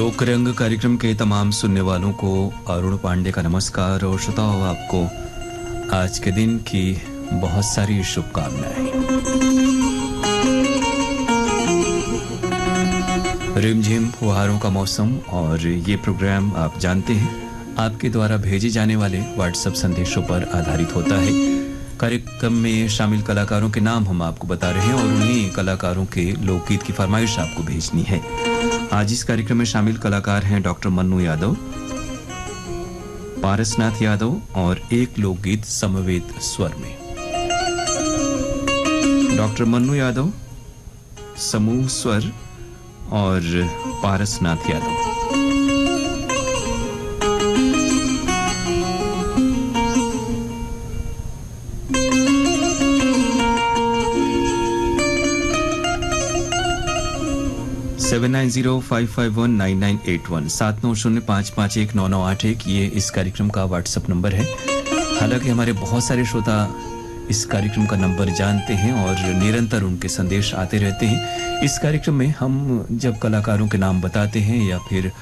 लोक रंग कार्यक्रम के तमाम सुनने वालों को अरुण पांडे का नमस्कार और श्रोताओं आपको आज के दिन की बहुत सारी शुभकामनाएं। रिमझिम फुहारों का मौसम और ये प्रोग्राम आप जानते हैं आपके द्वारा भेजे जाने वाले व्हाट्सएप संदेशों पर आधारित होता है। कार्यक्रम में शामिल कलाकारों के नाम हम आपको बता रहे हैं और उन्हीं कलाकारों के लोकगीत की फरमाइश आपको भेजनी है। आज इस कार्यक्रम में शामिल कलाकार हैं डॉक्टर मन्नू यादव, पारसनाथ यादव और एक लोकगीत समवेत स्वर में। डॉक्टर मन्नू यादव, समूह स्वर और पारसनाथ यादव। 7905519981 7905519981 ये इस कार्यक्रम का व्हाट्सएप नंबर है। हालांकि हमारे बहुत सारे श्रोता इस कार्यक्रम का नंबर जानते हैं और निरंतर उनके संदेश आते रहते हैं। इस कार्यक्रम में हम जब कलाकारों के नाम बताते हैं या फिर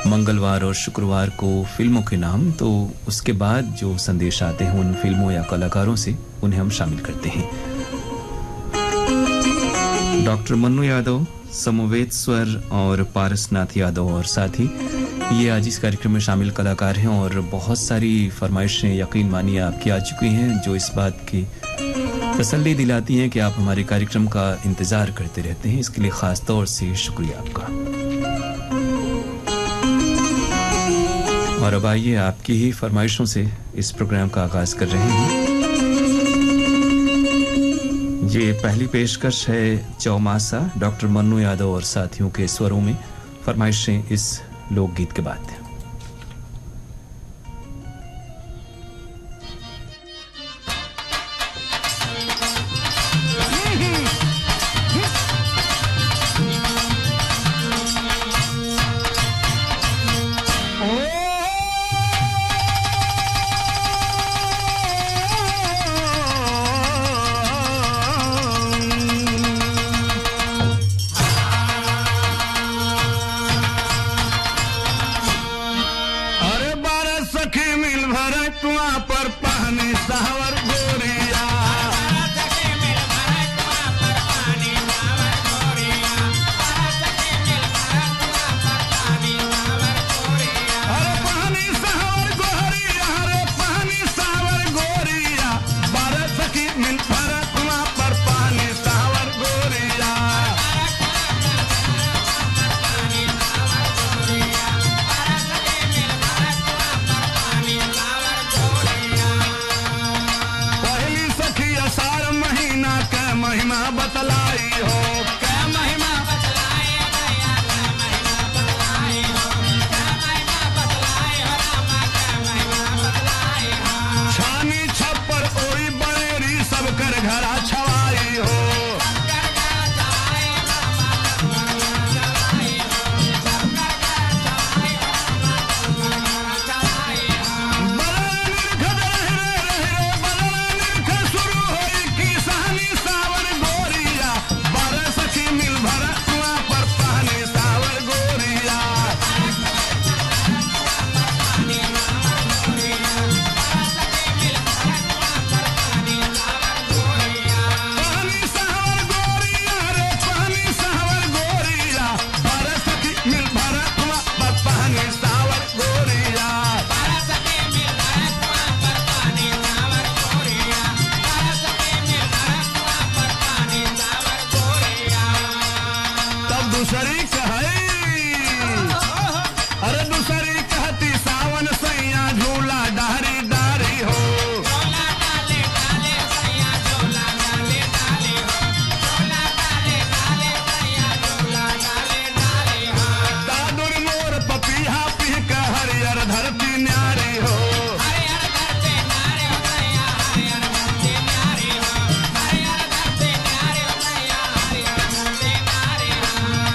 मंगलवार और शुक्रवार को फिल्मों के नाम, तो उसके बाद जो संदेश आते हैं उन फिल्मों या कलाकारों से उन्हें हम शामिल करते हैं। डॉक्टर मन्नू यादव, समवेत स्वर और पारसनाथ यादव और साथ ही ये आज इस कार्यक्रम में शामिल कलाकार हैं और बहुत सारी फरमाइशें यकीन मानिए आपकी आ चुकी हैं जो इस बात की तसल्ली दिलाती हैं कि आप हमारे कार्यक्रम का इंतजार करते रहते हैं। इसके लिए खास तौर से शुक्रिया आपका। और अब आइए आपकी ही फरमाइशों से इस प्रोग्राम का आगाज कर रहे हैं। ये पहली पेशकश है चौमासा, डॉक्टर मन्नू यादव और साथियों के स्वरों में। फरमाइशें इस लोकगीत के बाद।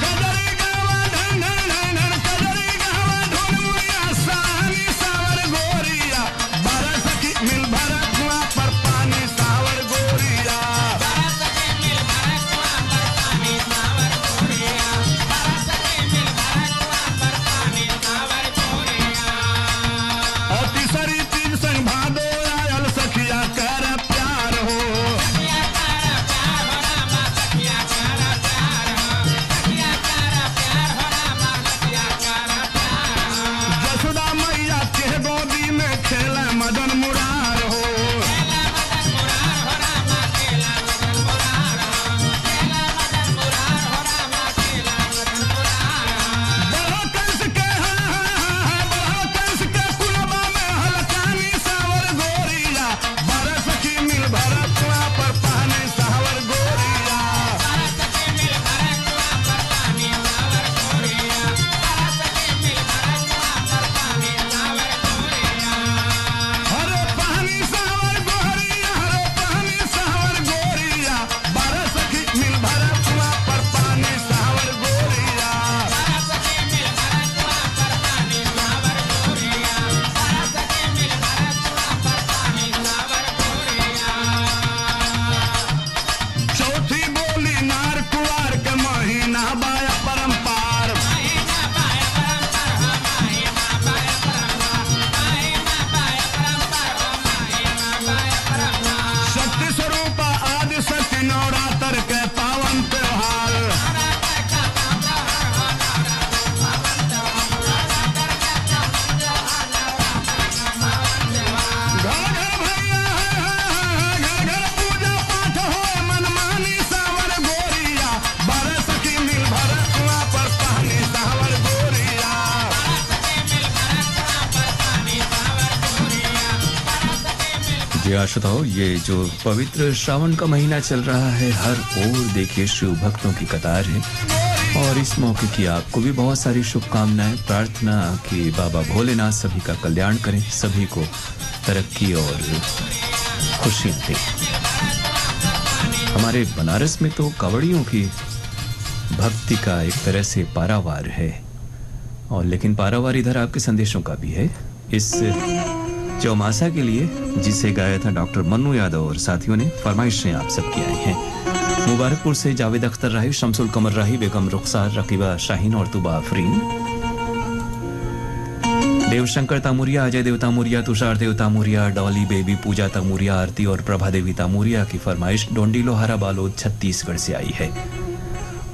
कदर जी हाँ श्रोताओ, ये जो पवित्र श्रावण का महीना चल रहा है, हर ओर देखिए शिव भक्तों की कतार है। और इस मौके की आपको भी बहुत सारी शुभकामनाएं, प्रार्थना कि बाबा भोलेनाथ सभी का कल्याण करें, सभी को तरक्की और खुशियां दें। हमारे बनारस में तो कावड़ियों की भक्ति का एक तरह से पारावार है, और लेकिन पारावार इधर आपके संदेशों का भी है। इस चौमासा के लिए जिसे गाया था डॉक्टर मन्नू यादव और साथियों ने, फरमाइशें आप सबकी आई हैं। मुबारकपुर से जावेद अख्तर राही, शमसुल कमर राही, बेगम रुखसार, रकीबा शाहीन और तुबा आफरीन। देवशंकर तामुरिया, अजय देव तामुरिया, तुषार देव तामुरिया, डॉली बेबी, पूजा तामुरिया, आरती और प्रभा देवी तामुरिया की फरमाइश डोंडी लोहारा बालोद छत्तीसगढ़ से आई है।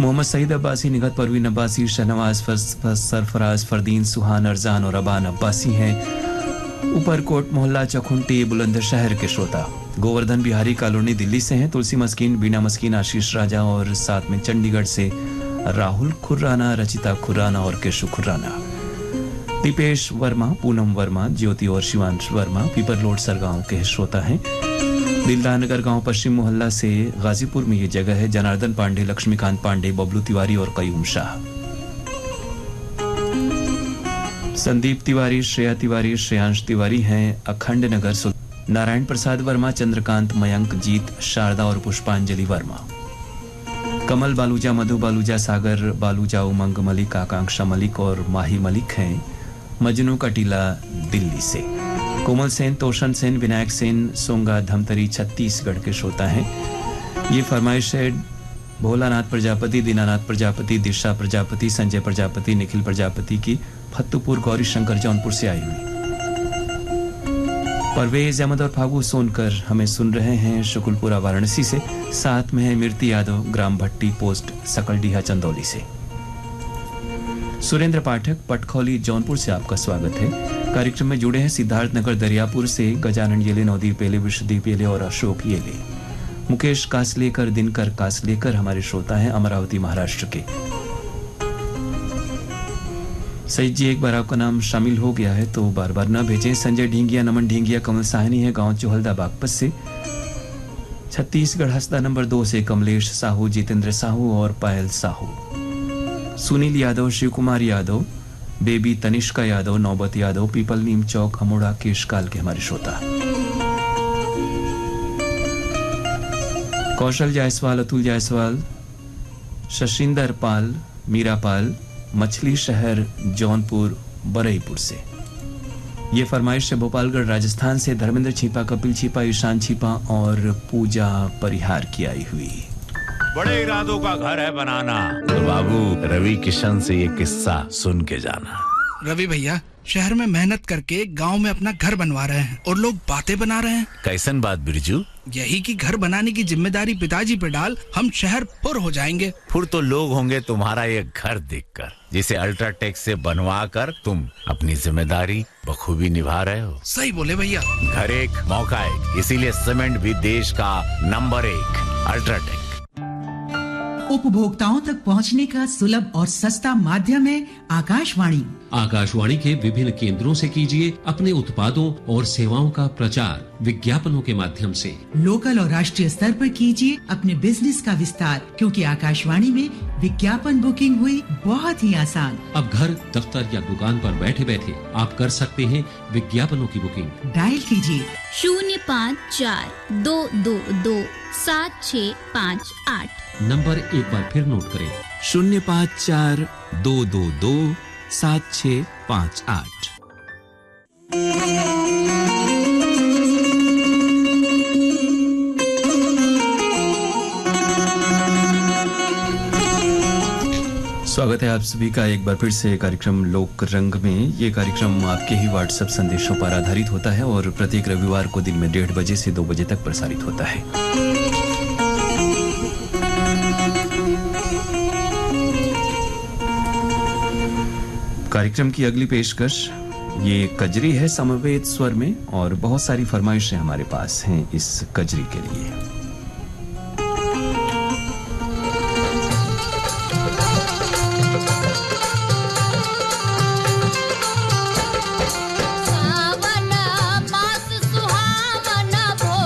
मोहम्मद सईद अब्बासी, निगत परवीन अब्बासी, शहनवाज सरफराज, फरदीन सुहान, अरजान और अबान अब्बासी हैं। ऊपरकोट मोहल्ला चखुंटी बुलंदशहर के श्रोता गोवर्धन बिहारी कॉलोनी दिल्ली से हैं। तुलसी मस्कीन, बीना मस्कीन, आशीष राजा और साथ में चंडीगढ़ से राहुल खुर्राना, रचिता खुर्राना और केशु खुर्राना। दीपेश वर्मा, पूनम वर्मा, ज्योति और शिवांश वर्मा पीपरलोड सरगांव के श्रोता हैं। दिलदार नगर गांव पश्चिम मोहल्ला से गाजीपुर में ये जगह है। जनार्दन पांडे, लक्ष्मीकांत पांडे, बबलू तिवारी और कयूम शाह। संदीप तिवारी, श्रेया तिवारी, श्रेयांश तिवारी हैं अखंड नगर। नारायण प्रसाद वर्मा, चंद्रकांत, मयंक, जीत, शारदा और पुष्पांजलि वर्मा। कमल बालूजा, मधु बालूजा, सागर बालूजा, उमंग मलिक, आकांक्षा मलिक और माही मलिक हैं मजनू कटीला दिल्ली से। कोमल सेन, तोशन सेन, विनायक सेन, सोंगा धमतरी छत्तीसगढ़ के श्रोता हैं। ये फरमाइश है भोलानाथ प्रजापति, दीनानाथ प्रजापति, दिशा प्रजापति, संजय प्रजापति, निखिल प्रजापति की फत्तुपुर गौरी शंकर जौनपुर से आई हुई। परवेज अहमद और फागू सोनकर हमें सुन रहे हैं शुकुलपुरा वाराणसी से। साथ में है मीरती यादव, ग्राम भट्टी, पोस्ट सकलडीहा चंदौली से। सुरेंद्र पाठक, पटखौली जौनपुर से आपका स्वागत है। कार्यक्रम में जुड़े हैं सिद्धार्थनगर दरियापुर से गजानन येले, नवदीप येले, विश्वदीप येले और अशोक येले। मुकेश कासलेकर, दिनकर कासलेकर हमारे श्रोता हैं अमरावती महाराष्ट्र के। सईद जी, एक बार आपका नाम शामिल हो गया है तो बार बार ना भेजें। संजय ढींगिया, नमन ढींगिया, कमल साहनी है गांव चोहलदा बागपत से। छत्तीसगढ़ हसदा नंबर 2 से कमलेश साहू, जितेंद्र साहू और पायल साहू। सुनील यादव, शिव कुमार यादव, बेबी तनिष्का यादव, नौबत यादव, पीपल नीम चौक, अमोड़ा केशकाल के हमारे श्रोता। कौशल जायसवाल, अतुल जायसवाल, शशिंदर पाल, मीरा पाल, मछली शहर जौनपुर बरईपुर से। ये फरमाइश है भोपालगढ़ राजस्थान से धर्मेंद्र छिपा, कपिल छिपा, ईशान छिपा और पूजा परिहार की आई हुई। बड़े इरादों का घर है बनाना, तो बाबू रवि किशन से ये किस्सा सुन के जाना। रवि भैया शहर में मेहनत करके गांव में अपना घर बनवा रहे हैं और लोग बातें बना रहे हैं। कैसन बात बिरजू? यही कि घर बनाने की जिम्मेदारी पिताजी पे डाल हम शहर पुर हो जाएंगे। पुर तो लोग होंगे तुम्हारा ये घर देखकर, जिसे अल्ट्राटेक से बनवा कर तुम अपनी जिम्मेदारी बखूबी निभा रहे हो। सही बोले भैया। घर एक मौका एक, इसीलिए सीमेंट भी देश का नंबर 1 अल्ट्राटेक। उपभोक्ताओं तक पहुंचने का सुलभ और सस्ता माध्यम है आकाशवाणी। आकाशवाणी के विभिन्न केंद्रों से कीजिए अपने उत्पादों और सेवाओं का प्रचार विज्ञापनों के माध्यम से। लोकल और राष्ट्रीय स्तर पर कीजिए अपने बिजनेस का विस्तार, क्योंकि आकाशवाणी में विज्ञापन बुकिंग हुई बहुत ही आसान। अब घर, दफ्तर या दुकान पर बैठे बैठे आप कर सकते हैं विज्ञापनों की बुकिंग। डायल कीजिए 054-222-7658। नंबर एक बार फिर नोट करें, 054-222-7658। स्वागत है आप सभी का एक बार फिर से कार्यक्रम लोक रंग में। ये कार्यक्रम आपके ही व्हाट्सएप संदेशों पर आधारित होता है और प्रत्येक रविवार को दिन में 1:30 बजे से 2 बजे तक प्रसारित होता है। कार्यक्रम की अगली पेशकश ये कजरी है समवेत स्वर में, और बहुत सारी फरमाइशें हमारे पास हैं इस कजरी के लिए। सावन मास सुहावन भो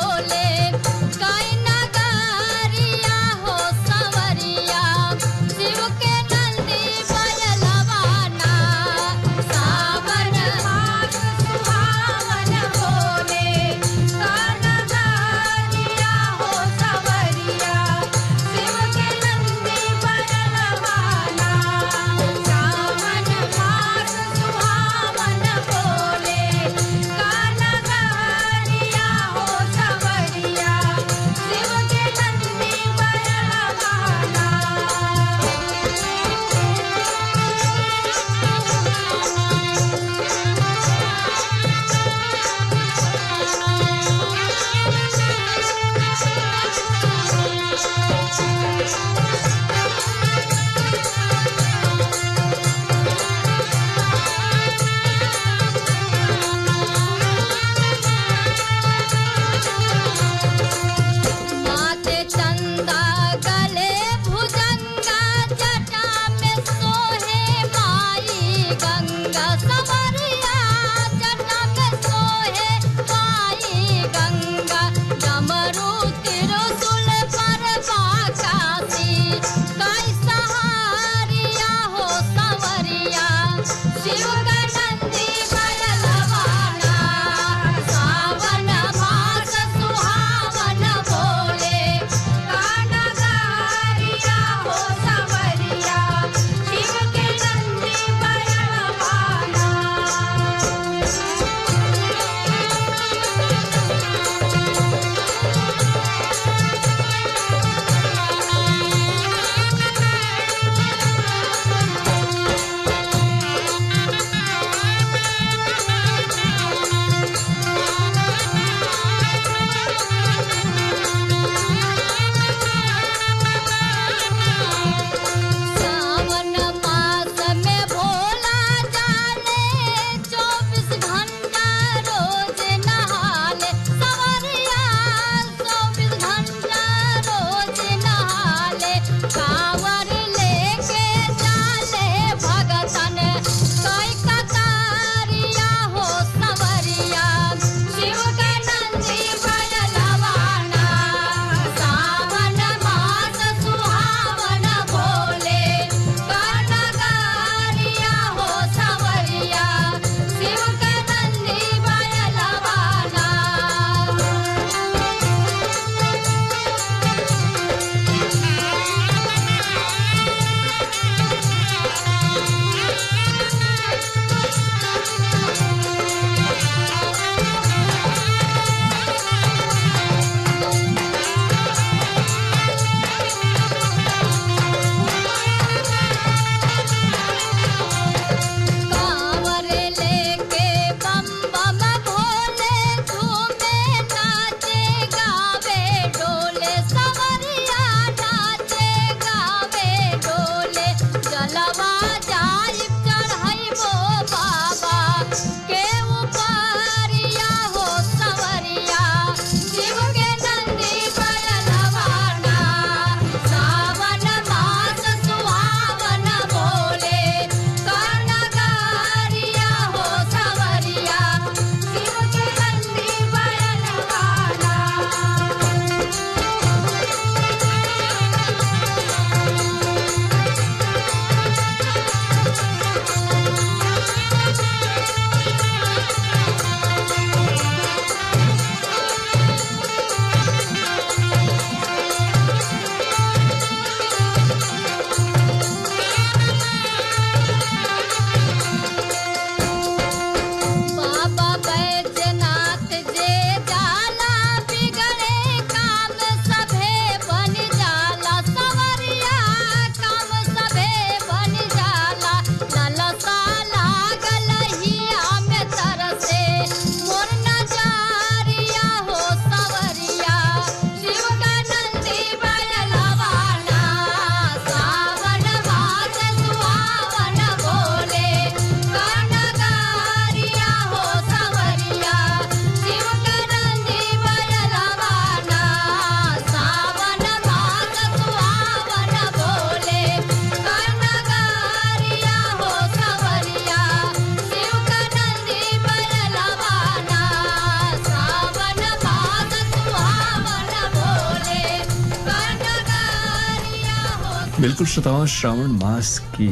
बिल्कुल श्रोताओं, श्रावण मास की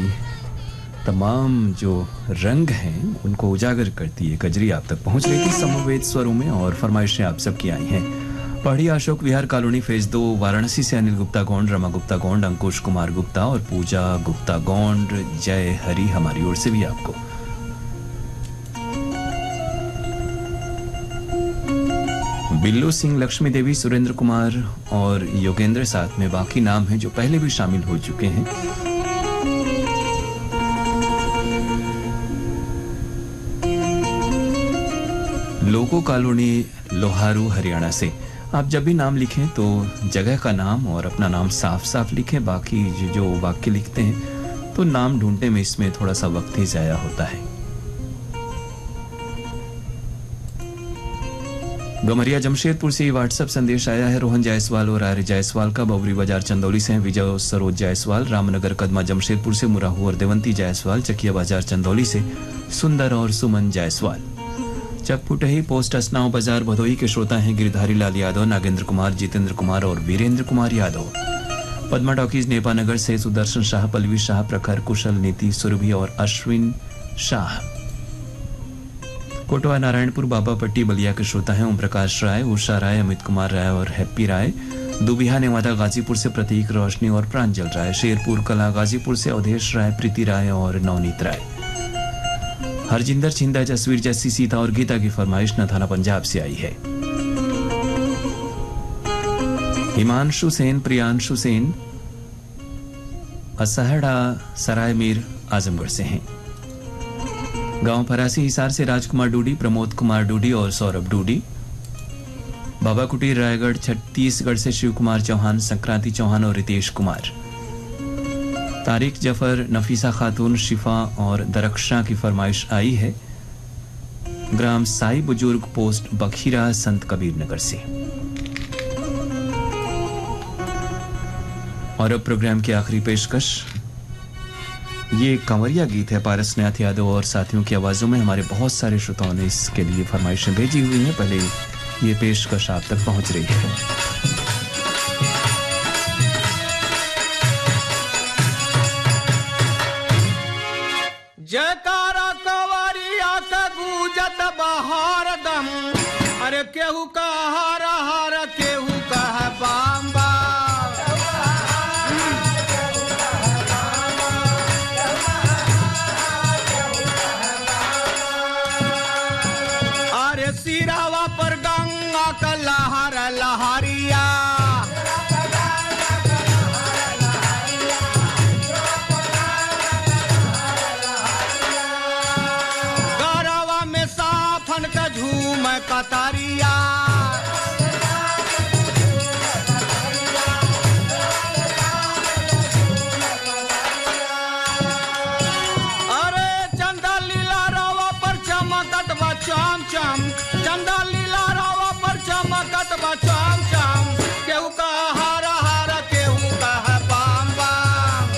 तमाम जो रंग हैं उनको उजागर करती है कजरी आप तक पहुंच रही थी समवेत स्वरों में, और फरमाइशें आप सबकी आई हैं। पहाड़ी अशोक विहार कॉलोनी फेज 2 वाराणसी से अनिल गुप्ता गौंड, रमा गुप्ता गौंड, अंकुश कुमार गुप्ता और पूजा गुप्ता गौंड, जय हरि हमारी ओर से भी आपको। बिल्लू सिंह, लक्ष्मी देवी, सुरेंद्र कुमार और योगेंद्र साथ में बाकी नाम हैं जो पहले भी शामिल हो चुके हैं। लोको कॉलोनी लोहारू हरियाणा से। आप जब भी नाम लिखें तो जगह का नाम और अपना नाम साफ साफ लिखें। बाकी जो वाक्य लिखते हैं तो नाम ढूंढने में इसमें थोड़ा सा वक्त ही जाया होता है। गमरिया जमशेदपुर से व्हाट्सएप संदेश आया है। रोहन जायसवाल और आर्य जायसवाल का बबरी बाजार चंदौली से हैं। विजय सरोज जायसवाल, रामनगर कदमा जमशेदपुर से मुराहू और देवंती जायसवाल, चकिया बाजार चंदौली से सुंदर और सुमन जायसवाल। चकपुटही पोस्ट असनाव बाजार भदोई के श्रोता हैं गिरधारी लाल यादव, नागेंद्र कुमार, जितेंद्र कुमार और वीरेंद्र कुमार यादव। पद्मा टॉकीज नेपानगर से सुदर्शन शाह, पल्लवी शाह, प्रखर, कुशल, नीति, सुरभि और अश्विन शाह। कोटवा नारायणपुर बाबा पट्टी बलिया के श्रोता हैं ओम प्रकाश राय, उषा राय, अमित कुमार राय और हैप्पी राय। दुबिहा नेवादा गाजीपुर से प्रतीक, रोशनी और प्रांजल राय। शेरपुर कला गाजीपुर से अवधेश राय, प्रीति राय और नवनीत राय। हरजिंदर छिंदा, जसवीर, जस्सी, सीता और गीता की फरमाइश नथाना पंजाब से आई है। हिमांशु सेन, प्रियांशु सेन असहड़ा सराय मीर आजमगढ़ से हैं। गांव फरासी हिसार से राजकुमार डूडी, प्रमोद कुमार डूडी और सौरभ डूडी। बाबा कुटीर रायगढ़ छत्तीसगढ़ से शिव कुमार चौहान, संक्रांति चौहान और रितेश कुमार। तारिक जफर, नफीसा खातून, शिफा और दरख्शां की फरमाइश आई है। ग्राम साई बुजुर्ग पोस्ट बखीरा, संत कबीर नगर से। और अब प्रोग्राम की आखिरी पेशकश, ये कंवरिया गीत है पारस नाथ यादव और साथियों की आवाजों में। हमारे बहुत सारे श्रोताओं ने इसके लिए फरमाइशें भेजी हुई हैं। पहले ये पेशकश आप तक पहुंच रही है। जयकारा कंवरिया का गूंजत बहार दम, अरे केहू का हार हार, केहू का है बाम्बा। अरे सिरावा पर गंगा का लहर लहरिया, गरवा में साफन का झूम कतारिया। अरे चंदा लीला रावा पर चमकत बा चाम चाम, चंदा लीला रावा पर चमकत बा चाम चाम। केहू का हार हार, केहू का है बाम बाम।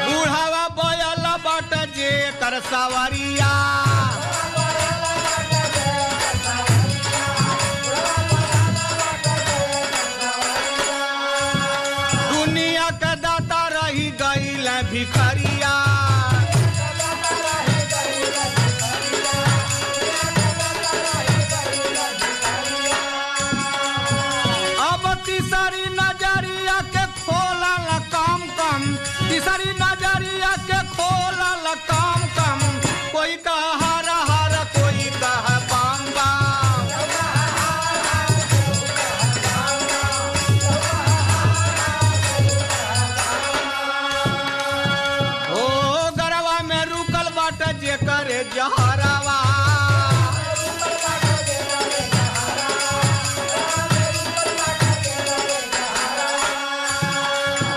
बूढ़ावा बोयल बाट जे कर सवरिया, दुनिया का दाता रही गईल भिखरिया। अब तीसरी नजरिया के खोला ल काम कम, तीसरी नजरिया के खोला ल काम कम। कोई का हार हार, कोई का है बाम बाम। ओ गरवा में रुकल बाट जे करे जहरावा,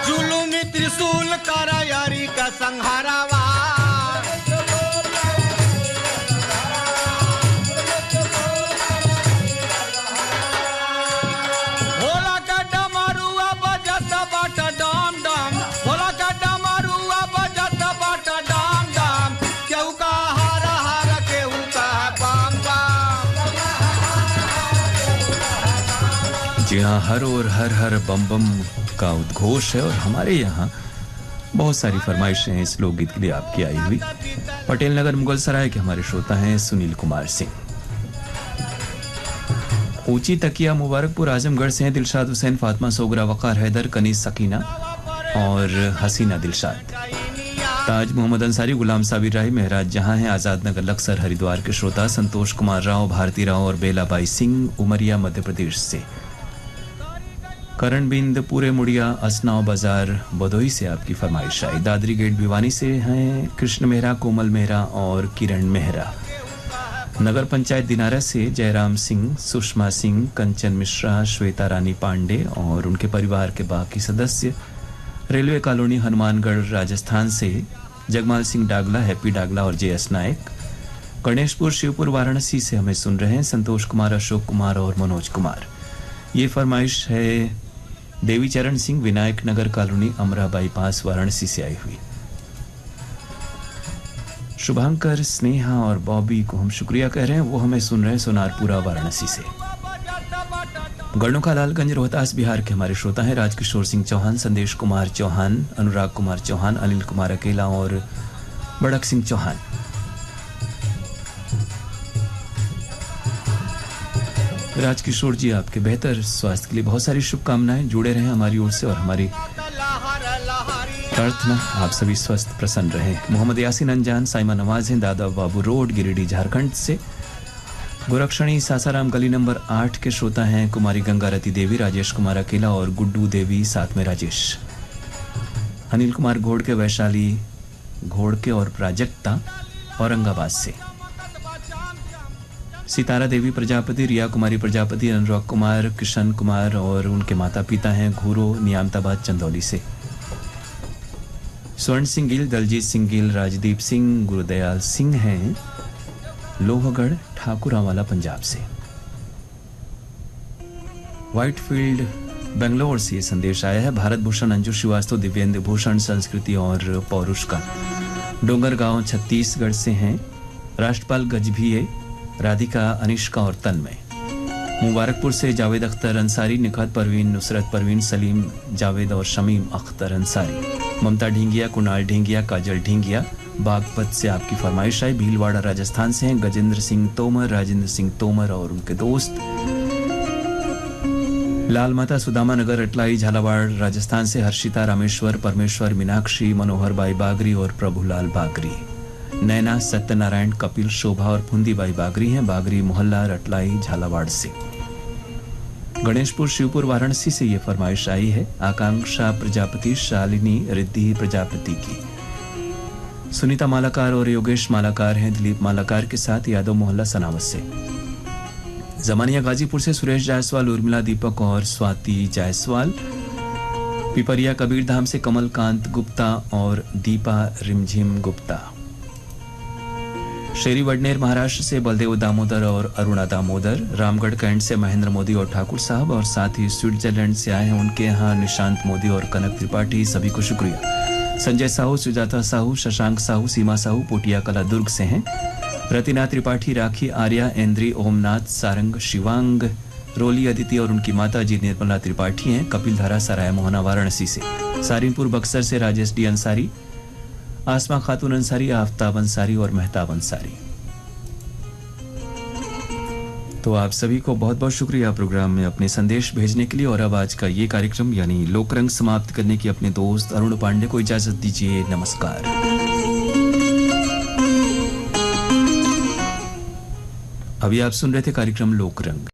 जुलुमी त्रिशूल करयरी का संहारावा। भोला का डमरुआ बजत बाट डाम डाम, भोला का डमरुआ बजत बाट डाम डाम। केहू का हार हार, केहू का बाम बाम। जी हाँ, हर और हर हर बम बम का उद्घोष है और हमारे यहाँ बहुत सारी फरमाइशें हैं इस लोकगीत के लिए आपकी आई हुई। पटेल नगर मुगल सराय के हमारे श्रोता हैं सुनील कुमार सिंह। ऊंची तकिया मुबारकपुर आजमगढ़ से हैं दिलशाद हुसैन, फातिमा सोगरा, वकार हैदर, कनीस सकीना और हसीना दिलशाद। ताज मोहम्मद अंसारी, गुलाम साबिर राही, महराज जहां हैं, आजाद नगर लक्सर हरिद्वार के श्रोता संतोष कुमार राव, भारती राव और बेलाबाई सिंह उमरिया मध्य प्रदेश से। करण बिंद पूरे मुड़िया असनाव बाजार बदोई से आपकी फरमाइश आई। दादरी गेट भिवानी से हैं कृष्ण मेहरा, कोमल मेहरा और किरण मेहरा। नगर पंचायत दिनारा से जयराम सिंह, सुषमा सिंह, कंचन मिश्रा, श्वेता रानी पांडे और उनके परिवार के बाकी सदस्य। रेलवे कॉलोनी हनुमानगढ़ राजस्थान से जगमाल सिंह डागला, हैप्पी डागला और जे.एस. नायक। गणेशपुर शिवपुर वाराणसी से हमें सुन रहे हैं संतोष कुमार, अशोक कुमार और मनोज कुमार। ये फरमाइश है देवी चरण सिंह, विनायक नगर कॉलोनी अमरा बाईपास वाराणसी से आई हुई। शुभांकर, स्नेहा और बॉबी को हम शुक्रिया कह रहे हैं, वो हमें सुन रहे हैं सोनारपुरा वाराणसी से। गढ़ों का लालगंज रोहतास बिहार के हमारे श्रोता हैं राजकिशोर सिंह चौहान, संदेश कुमार चौहान, अनुराग कुमार चौहान, अनिल कुमार अकेला और बड़क सिंह चौहान। राजकिशोर जी, आपके बेहतर स्वास्थ्य के लिए बहुत सारी शुभकामनाएं। जुड़े रहें हमारी ओर से और हमारी प्रार्थना आप सभी स्वस्थ प्रसन्न रहें। मोहम्मद यासीन अनजान, साइमा नवाज हैं दादा बाबू रोड, गिरिडीह झारखंड से। गोरक्षणी सासाराम गली नंबर 8 के श्रोता हैं कुमारी गंगारती देवी, राजेश कुमार अकेला और गुड्डू देवी, साथ में राजेश। अनिल कुमार घोड़के, वैशाली घोड़के और प्राजक्ता औरंगाबाद से। सितारा देवी प्रजापति, रिया कुमारी प्रजापति, अनुराग कुमार, किशन कुमार और उनके माता पिता हैं घूरो, नियामताबाद चंदौली से। स्वर्ण सिंह गिल, दलजीत सिंह गिल, राजदीप सिंह, गुरुदयाल सिंह हैं लोहगढ़ ठाकुरावाला पंजाब से। व्हाइटफील्ड बेंगलोर से ये संदेश आया है भारत भूषण, अंजू श्रीवास्तव, दिव्येंद्र भूषण, संस्कृति और पौरुष का। डोंगरगांव छत्तीसगढ़ से हैं राष्ट्रपाल गजभिये, राधिका, अनिष्का और तन्मय। मुबारकपुर से जावेद अख्तर अंसारी, निखात परवीन, नुसरत परवीन, सलीम जावेद और शमीम अख्तर अंसारी। ममता ढींगिया, कुणाल ढींगिया, काजल ढींगिया बागपत से आपकी फरमाइश आई। भीलवाड़ा राजस्थान से हैं गजेंद्र सिंह तोमर, राजेंद्र सिंह तोमर और उनके दोस्त। लाल माता सुदामा नगर अटलाई झालावाड़ राजस्थान से हर्षिता, रामेश्वर, परमेश्वर, मीनाक्षी, मनोहर बाई बागरी और प्रभुलाल बागरी। नैना, सत्यनारायण, कपिल, शोभा और फुंदीबाई बागरी हैं बागरी मोहल्ला रटलाई झालावाड़ से। गणेशपुर शिवपुर वाराणसी से ये फरमाइश आई है आकांक्षा प्रजापति, शालिनी रिद्धि प्रजापति की। सुनीता मालाकार और योगेश मालाकार हैं दिलीप मालाकार के साथ, यादव मोहल्ला सनावत से। जमानिया गाजीपुर से सुरेश जायसवाल, उर्मिला दीपक और स्वाति जायसवाल। पिपरिया कबीरधाम से कमलकांत गुप्ता और दीपा रिमझिम गुप्ता। शेरी वडनेर महाराष्ट्र से बलदेव दामोदर और अरुणा दामोदर। रामगढ़ कैंट से महेंद्र मोदी और ठाकुर साहब और साथ ही स्विट्जरलैंड से आए हैं उनके यहाँ निशांत मोदी और कनक त्रिपाठी, सभी को शुक्रिया। संजय साहू, सुजाता साहू, शशांक साहू, सीमा साहू पोटिया कला दुर्ग से हैं। रतिना त्रिपाठी, राखी आर्या, इंद्री, ओमनाथ, सारंग, शिवांग, रोली अदिति और उनकी माता जी निर्मला त्रिपाठी हैं कपिलधारा सराय मोहना वाराणसी से। सारिनपुर बक्सर से राजेश डी अंसारी, आसमा खातून अंसारी, आफ्ताब अंसारी और मेहताब अंसारी। तो आप सभी को बहुत बहुत शुक्रिया प्रोग्राम में अपने संदेश भेजने के लिए। और अब आज का ये कार्यक्रम यानी लोकरंग समाप्त करने की अपने दोस्त अरुण पांडे को इजाजत दीजिए। नमस्कार। अभी आप सुन रहे थे कार्यक्रम लोकरंग।